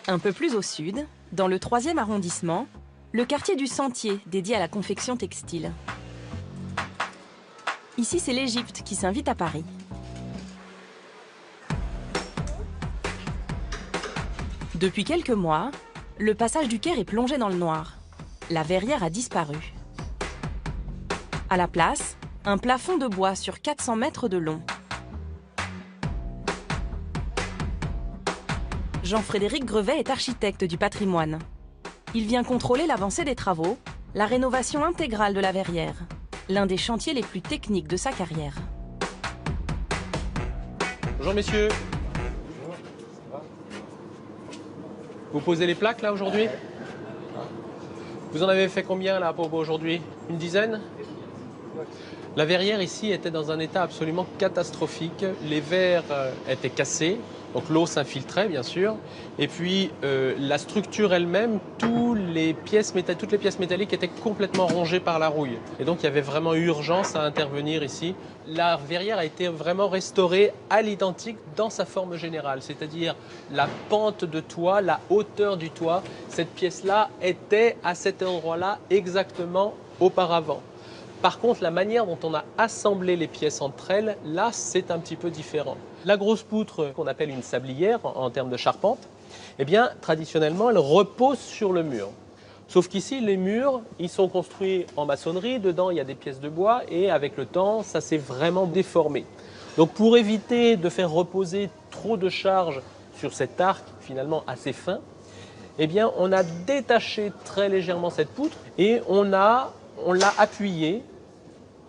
Un peu plus au sud, dans le 3e arrondissement, le quartier du Sentier dédié à la confection textile. Ici, c'est l'Égypte qui s'invite à Paris. Depuis quelques mois, le passage du Caire est plongé dans le noir. La verrière a disparu. À la place, un plafond de bois sur 400 mètres de long. Jean-Frédéric Grevet est architecte du patrimoine. Il vient contrôler l'avancée des travaux, la rénovation intégrale de la verrière, l'un des chantiers les plus techniques de sa carrière. Bonjour messieurs. Vous posez les plaques là aujourd'hui? Vous en avez fait combien là pour aujourd'hui? Une dizaine? La verrière ici était dans un état absolument catastrophique. Les verres étaient cassés, donc l'eau s'infiltrait bien sûr. Et puis la structure elle-même, toutes les pièces métalliques étaient complètement rongées par la rouille. Et donc il y avait vraiment urgence à intervenir ici. La verrière a été vraiment restaurée à l'identique dans sa forme générale, c'est-à-dire la pente de toit, la hauteur du toit. Cette pièce-là était à cet endroit-là exactement auparavant. Par contre, la manière dont on a assemblé les pièces entre elles, là, c'est un petit peu différent. La grosse poutre, qu'on appelle une sablière en termes de charpente, eh bien, traditionnellement, elle repose sur le mur. Sauf qu'ici, les murs, ils sont construits en maçonnerie. Dedans, il y a des pièces de bois et avec le temps, ça s'est vraiment déformé. Donc, pour éviter de faire reposer trop de charge sur cet arc, finalement assez fin, eh bien, on a détaché très légèrement cette poutre et on l'a appuyée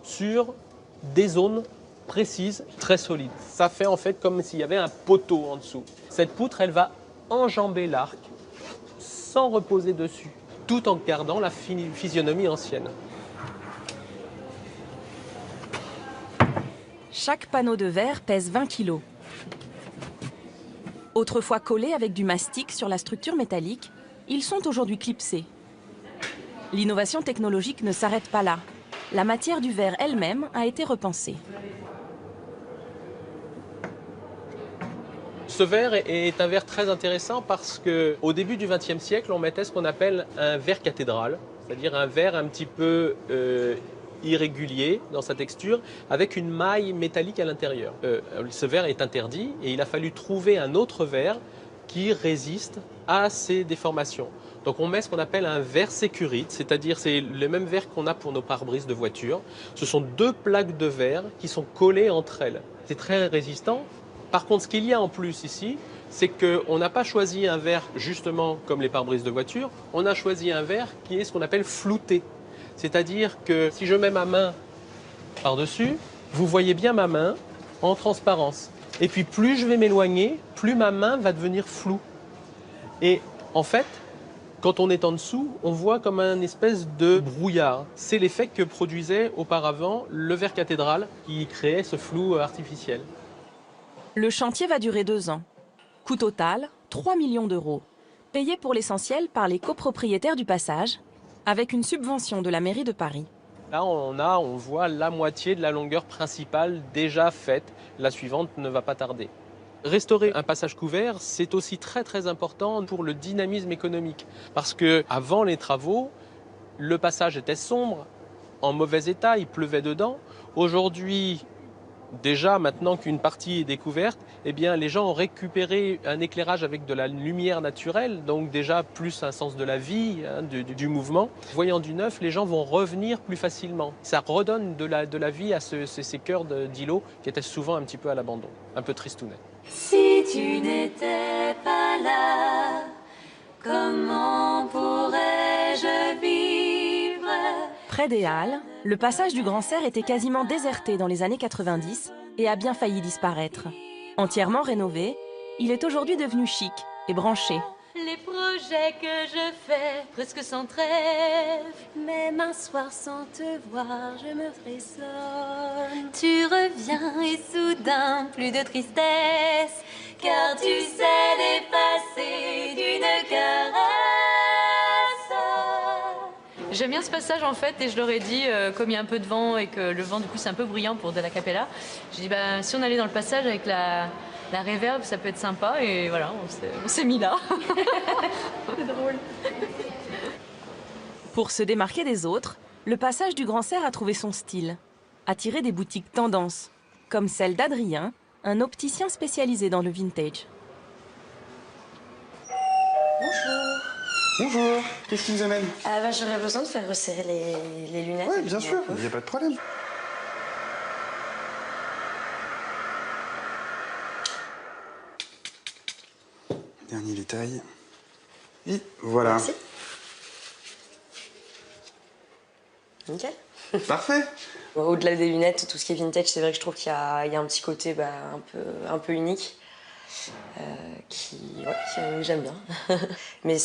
sur des zones précises, très solides. Ça fait en fait comme s'il y avait un poteau en dessous. Cette poutre, elle va enjamber l'arc sans reposer dessus, tout en gardant la physionomie ancienne. Chaque panneau de verre pèse 20 kg. Autrefois collés avec du mastic sur la structure métallique, ils sont aujourd'hui clipsés. L'innovation technologique ne s'arrête pas là. La matière du verre elle-même a été repensée. Ce verre est un verre très intéressant parce qu'au début du XXe siècle, on mettait ce qu'on appelle un verre cathédrale, c'est-à-dire un verre un petit peu irrégulier dans sa texture, avec une maille métallique à l'intérieur. Ce verre est interdit et il a fallu trouver un autre verre qui résiste à ces déformations. Donc on met ce qu'on appelle un verre sécurite, c'est-à-dire c'est le même verre qu'on a pour nos pare-brises de voiture. Ce sont 2 plaques de verre qui sont collées entre elles. C'est très résistant. Par contre, ce qu'il y a en plus ici, c'est qu'on n'a pas choisi un verre justement comme les pare-brises de voiture, on a choisi un verre qui est ce qu'on appelle flouté. C'est-à-dire que si je mets ma main par-dessus, vous voyez bien ma main en transparence. Et puis plus je vais m'éloigner, plus ma main va devenir floue. Et en fait, quand on est en dessous, on voit comme un espèce de brouillard. C'est l'effet que produisait auparavant le verre cathédrale qui créait ce flou artificiel. Le chantier va durer 2 ans. Coût total, 3 millions d'euros. Payé pour l'essentiel par les copropriétaires du passage, avec une subvention de la mairie de Paris. Là, on voit la moitié de la longueur principale déjà faite. La suivante ne va pas tarder. Restaurer un passage couvert, c'est aussi très important pour le dynamisme économique. Parce qu'avant les travaux, le passage était sombre, en mauvais état, il pleuvait dedans. Aujourd'hui, déjà maintenant qu'une partie est découverte, eh bien, les gens ont récupéré un éclairage avec de la lumière naturelle, donc déjà plus un sens de la vie, du mouvement. Voyant du neuf, les gens vont revenir plus facilement. Ça redonne de la vie à ces cœurs d'îlots qui étaient souvent un petit peu à l'abandon, un peu tristounets. Si tu n'étais pas là, comment pourrais-je vivre? Près des Halles, le passage du Grand Cerf était quasiment déserté dans les années 90 et a bien failli disparaître. Entièrement rénové, il est aujourd'hui devenu chic et branché. Les projets que je fais, presque sans trêve. Même un soir sans te voir, je me frissonne. Tu reviens et soudain, plus de tristesse, car tu sais dépasser d'une caresse. J'aime bien ce passage en fait et je leur ai dit, comme il y a un peu de vent et que le vent du coup c'est un peu bruyant pour de la cappella, j'ai dit si on allait dans le passage avec la reverb, ça peut être sympa et voilà, on s'est mis là. C'est drôle. Pour se démarquer des autres, le passage du Grand Cerf a trouvé son style, attiré des boutiques tendance, comme celle d'Adrien, un opticien spécialisé dans le vintage. Bonjour. Bonjour, qu'est-ce qui vous amène? J'aurais besoin de faire resserrer les lunettes. Oui, bien sûr, il n'y a pas de problème. Dernier détail. Et voilà. Merci. Nickel. Parfait. Au-delà des lunettes, tout ce qui est vintage, c'est vrai que je trouve qu'il y a un petit côté un peu unique. Que j'aime bien. Mais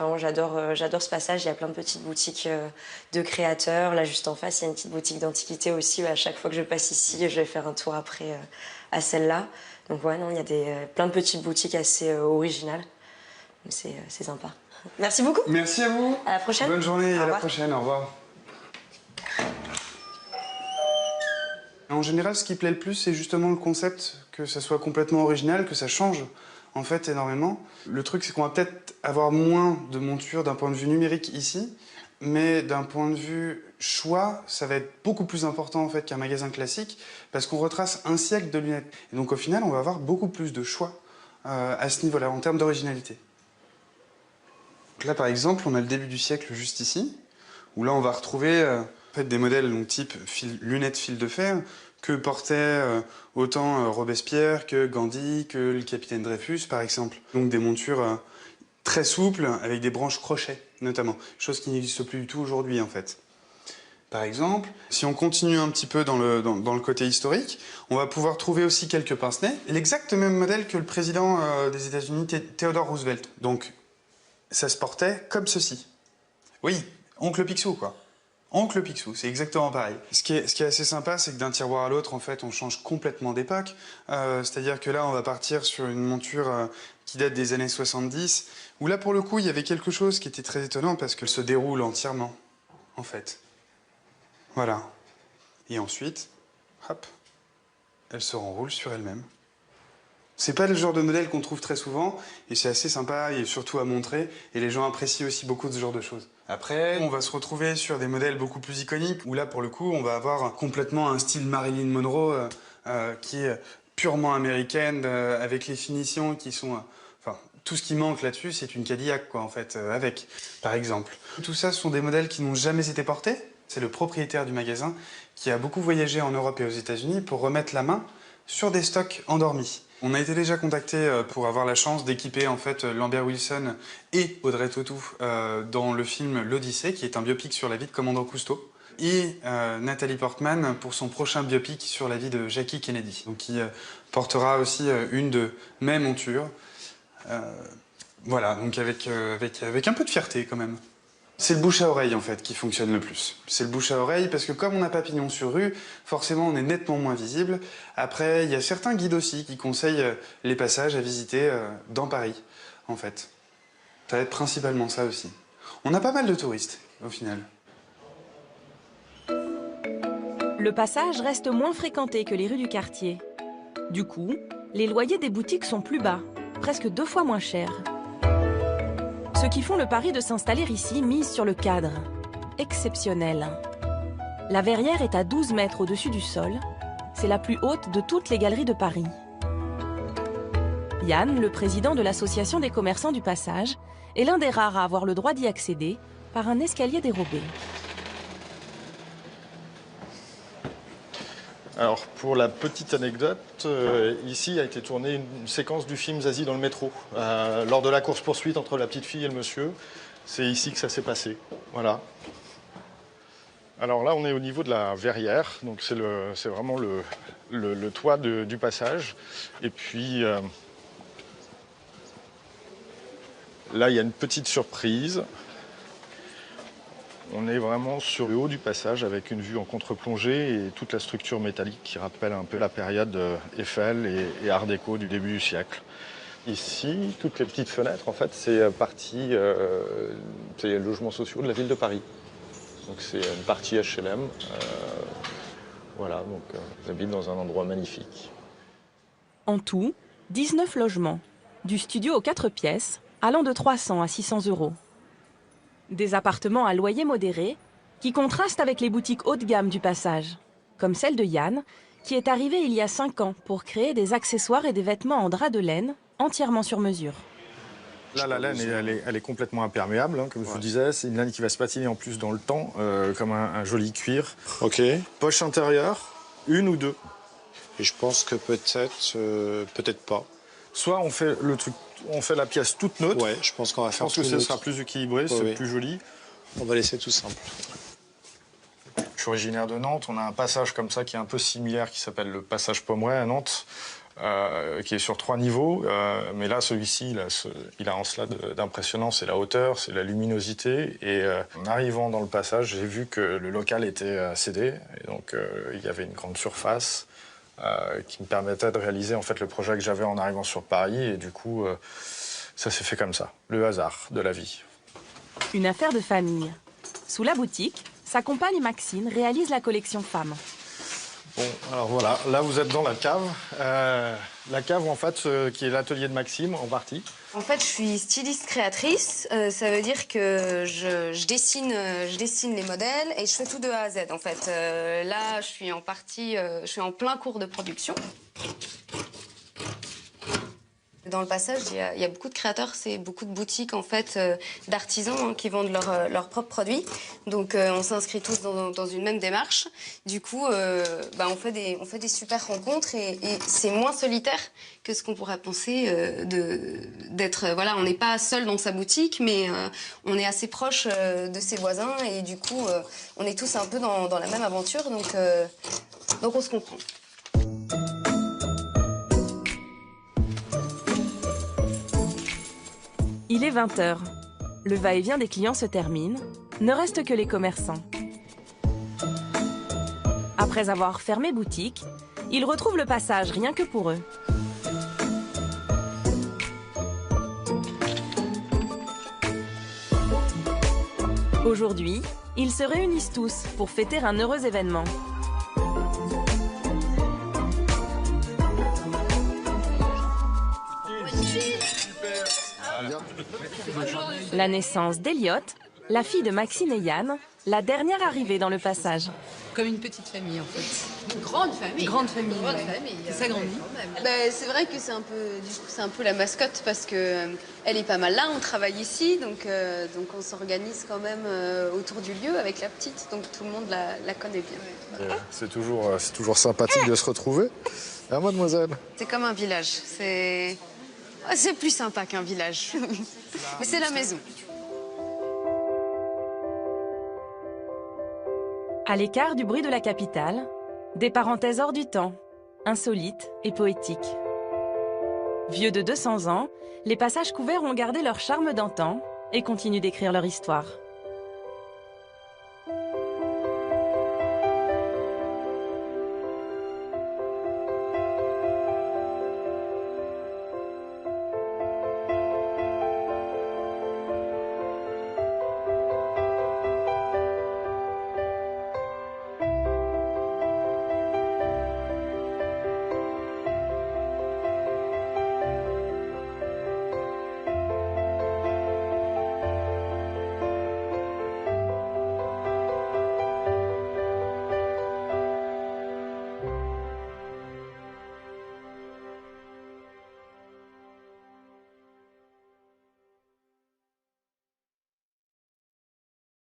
moi j'adore ce passage, il y a plein de petites boutiques de créateurs. Là juste en face, il y a une petite boutique d'antiquité aussi. À chaque fois que je passe ici, je vais faire un tour après à celle-là. Donc il y a plein de petites boutiques assez originales. C'est sympa. Merci beaucoup. Merci à vous. À la prochaine. Bonne journée, à la prochaine, au revoir. En général, ce qui plaît le plus, c'est justement le concept, que ça soit complètement original, que ça change en fait énormément. Le truc, c'est qu'on va peut-être avoir moins de montures d'un point de vue numérique ici, mais d'un point de vue choix, ça va être beaucoup plus important en fait qu'un magasin classique, parce qu'on retrace un siècle de lunettes. Et donc au final, on va avoir beaucoup plus de choix à ce niveau-là, en termes d'originalité. Là, par exemple, on a le début du siècle juste ici, où là, on va retrouver en fait, des modèles donc, type lunettes fil de fer, que portaient autant Robespierre que Gandhi, que le capitaine Dreyfus, par exemple. Donc des montures très souples, avec des branches crochets, notamment. Chose qui n'existe plus du tout aujourd'hui, en fait. Par exemple, si on continue un petit peu dans le côté historique, on va pouvoir trouver aussi quelques pince-nez, l'exact même modèle que le président des États-Unis, Theodore Roosevelt. Donc, ça se portait comme ceci. Oui, oncle Picsou, quoi. Oncle Picsou, c'est exactement pareil. Ce qui est assez sympa, c'est que d'un tiroir à l'autre, en fait, on change complètement d'époque. C'est-à-dire que là, on va partir sur une monture qui date des années 70, où là, pour le coup, il y avait quelque chose qui était très étonnant parce qu'elle se déroule entièrement, en fait. Voilà. Et ensuite, hop, elle se renroule sur elle-même. C'est pas le genre de modèle qu'on trouve très souvent, et c'est assez sympa, et surtout à montrer, et les gens apprécient aussi beaucoup ce genre de choses. Après, on va se retrouver sur des modèles beaucoup plus iconiques, où là, pour le coup, on va avoir complètement un style Marilyn Monroe qui est purement américaine, avec les finitions qui sont Tout ce qui manque là-dessus, c'est une Cadillac, quoi, en fait, avec, par exemple. Tout ça, ce sont des modèles qui n'ont jamais été portés. C'est le propriétaire du magasin qui a beaucoup voyagé en Europe et aux États-Unis pour remettre la main sur des stocks endormis. On a été déjà contacté pour avoir la chance d'équiper en fait Lambert Wilson et Audrey Tautou dans le film L'Odyssée, qui est un biopic sur la vie de Commandant Cousteau, et Nathalie Portman pour son prochain biopic sur la vie de Jackie Kennedy, donc qui portera aussi une de mes montures. Voilà, donc avec un peu de fierté quand même. C'est le bouche à oreille en fait qui fonctionne le plus. C'est le bouche à oreille parce que comme on n'a pas pignon sur rue, forcément on est nettement moins visible. Après, il y a certains guides aussi qui conseillent les passages à visiter dans Paris, en fait. Ça va être principalement ça aussi. On a pas mal de touristes, au final. Le passage reste moins fréquenté que les rues du quartier. Du coup, les loyers des boutiques sont plus bas, presque 2 fois moins chers. Ceux qui font le pari de s'installer ici misent sur le cadre. Exceptionnel. La verrière est à 12 mètres au-dessus du sol. C'est la plus haute de toutes les galeries de Paris. Yann, le président de l'association des commerçants du passage, est l'un des rares à avoir le droit d'y accéder par un escalier dérobé. Alors, pour la petite anecdote, ici a été tournée une séquence du film Zazie dans le métro. Lors de la course-poursuite entre la petite fille et le monsieur, c'est ici que ça s'est passé. Voilà. Alors là, on est au niveau de la verrière, donc c'est vraiment le toit du passage. Et puis, là, il y a une petite surprise. On est vraiment sur le haut du passage avec une vue en contre-plongée et toute la structure métallique qui rappelle un peu la période Eiffel et Art déco du début du siècle. Ici, toutes les petites fenêtres, en fait, c'est partie c'est les logements sociaux de la ville de Paris. Donc c'est une partie HLM. Voilà, donc j'habite dans un endroit magnifique. En tout, 19 logements, du studio aux 4 pièces, allant de 300 à 600 €. Des appartements à loyer modéré qui contrastent avec les boutiques haut de gamme du passage, comme celle de Yann, qui est arrivé il y a 5 ans pour créer des accessoires et des vêtements en drap de laine entièrement sur mesure. Là, la laine, elle est complètement imperméable, hein, comme je vous disais. C'est une laine qui va se patiner en plus dans le temps, comme un joli cuir. Ok. Poche intérieure, 1 ou 2. Et je pense que peut-être pas. Soit on fait le truc, on fait la pièce toute neutre. Ouais, je pense qu'on va faire tout Je pense que neutre. ce sera plus équilibré, Oui, c'est oui. plus joli. On va laisser tout simple. Je suis originaire de Nantes. On a un passage comme ça qui est un peu similaire, qui s'appelle le passage Pomeroy à Nantes, qui est sur 3 niveaux. Mais là, celui-ci, il a en cela d'impressionnant. C'est la hauteur, c'est la luminosité. Et en arrivant dans le passage, j'ai vu que le local était cédé. Et donc, il y avait une grande surface qui me permettait de réaliser en fait le projet que j'avais en arrivant sur Paris. Et du coup, ça s'est fait comme ça. Le hasard de la vie. Une affaire de famille. Sous la boutique, sa compagne Maxine réalise la collection femmes. Bon, alors voilà, là vous êtes dans la cave. La cave, en fait, qui est l'atelier de Maxime, en partie. En fait, je suis styliste créatrice. Ça veut dire que je dessine les modèles et je fais tout de A à Z. En fait, là, je suis en plein cours de production. Dans le passage, il y a beaucoup de créateurs, c'est beaucoup de boutiques en fait d'artisans qui vendent leurs propres produits. Donc on s'inscrit tous dans une même démarche. Du coup, on fait des super rencontres et c'est moins solitaire que ce qu'on pourrait penser d'être. Voilà, on n'est pas seul dans sa boutique, mais on est assez proche de ses voisins et du coup, on est tous un peu dans la même aventure. Donc on se comprend. Il est 20 h. Le va-et-vient des clients se termine. Ne reste que les commerçants. Après avoir fermé boutique, ils retrouvent le passage rien que pour eux. Aujourd'hui, ils se réunissent tous pour fêter un heureux événement. La naissance d'Eliott, la fille de Maxine et Yann, La dernière arrivée dans le passage. Comme une petite famille en fait. Une grande famille. Grande famille. Grande ouais. famille. Ça s'agrandit. C'est vrai que c'est un peu la mascotte parce que elle est pas mal là, on travaille ici, donc on s'organise quand même autour du lieu avec la petite, donc tout le monde la connaît bien. C'est toujours sympathique de se retrouver. Hein, mademoiselle? C'est comme un village, c'est plus sympa qu'un village. Mais c'est la maison. À l'écart du bruit de la capitale, des parenthèses hors du temps, insolites et poétiques. Vieux de 200 ans, les passages couverts ont gardé leur charme d'antan et continuent d'écrire leur histoire.